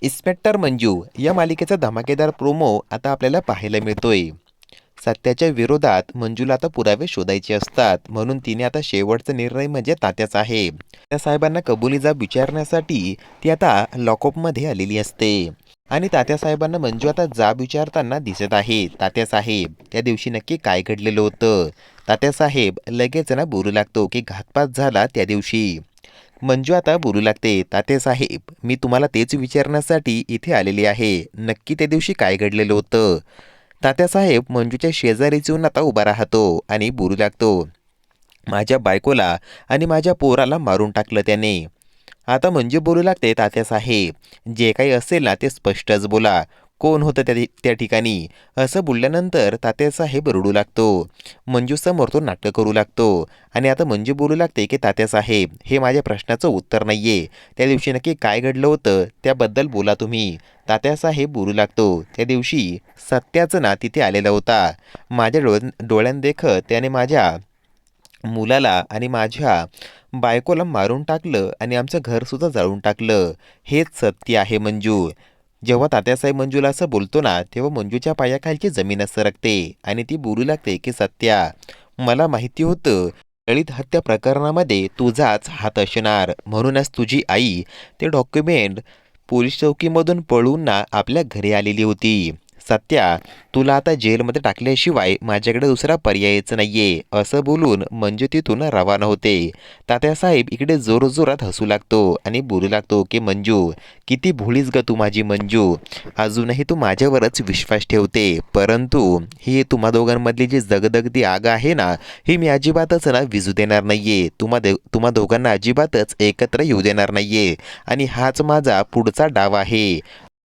Inspector Manju या मालिकेचा धमाकेदार प्रोमो आता आपल्याला पाहायला मिळतोय. सत्याच्या विरोधात मंजूला आता पुरावे शोधायचे असतात, म्हणून तिने आता शेवटचा निर्णय म्हणजे तात्याचा आहे. त्या साहेबांना कबुली जाब विचारण्यासाठी ती आता लॉकअपमध्ये आलेली असते आणि तात्यासाहेबांना मंजू आता जाब विचारताना दिसत आहे. तात्यासाहेब, त्या दिवशी नक्की काय घडलेलं होतं? तात्यासाहेब लगेच ना बोलू लागतो की घातपात झाला त्या दिवशी. मंजू आता बोलू लागते, तात्यासाहेब मी तुम्हाला तेच विचारण्यासाठी इथे आलेली आहे. नक्की त्या दिवशी काय घडलेलं होतं? तात्यासाहेब मंजूच्या शेजारीच येऊन आता उभा राहतो आणि बोलू लागतो, माझ्या बायकोला आणि माझ्या पोराला मारून टाकलं त्याने. आता मंजू बोलू लागते, तात्यासाहेब जे काही असेल ना ते स्पष्टच बोला. कोण होतं त्या ठिकाणी? असं बोलल्यानंतर तात्यासाहेब रडू लागतो. मंजूसमोर तो नाटक करू लागतो आणि आता मंजू बोलू लागते की तात्यासाहेब हे माझ्या प्रश्नाचं उत्तर नाही आहे. त्या दिवशी नक्की काय घडलं होतं त्याबद्दल बोला तुम्ही. तात्यासाहेब बोलू लागतो, त्या दिवशी सत्याचं ना तिथे आलेला होता. माझ्या डोळ्यांदेखत त्याने माझ्या मुलाला आणि माझ्या बायकोला मारून टाकलं आणि आमचं घरसुद्धा जाळून टाकलं. हेच सत्य आहे मंजू. जेव्हा तात्यासाहेब मंजूला असं बोलतो ना, तेव्हा मंजूच्या पायाखालची जमीन सरकते आणि ती बोलू लागते की सत्या, मला माहिती होतं ललित हत्या प्रकरणामध्ये तुझाच हात असणार, म्हणूनच तुझी आई ते डॉक्युमेंट पोलीस चौकीमधून पळून ना आपल्या घरी आलेली होती. सत्या, तुला आता जेलमध्ये टाकल्याशिवाय माझ्याकडे दुसरा पर्यायच नाहीये, असं बोलून मंजू तिथून रवाना होते. तात्यासाहेब इकडे जोरजोरात हसू लागतो आणि बोलू लागतो की मंजू, किती भोळीच ग तू माझी मंजू. अजूनही तू माझ्यावरच विश्वास ठेवते, परंतु ही तुम्हा दोघांमधली जी जगदगदी आग आहे ना, ही मी अजिबातच ना विझू देणार नाहीये. तुम्हा दोघांना अजिबातच एकत्र येऊ देणार नाहीये आणि हाच माझा पुढचा डाव आहे.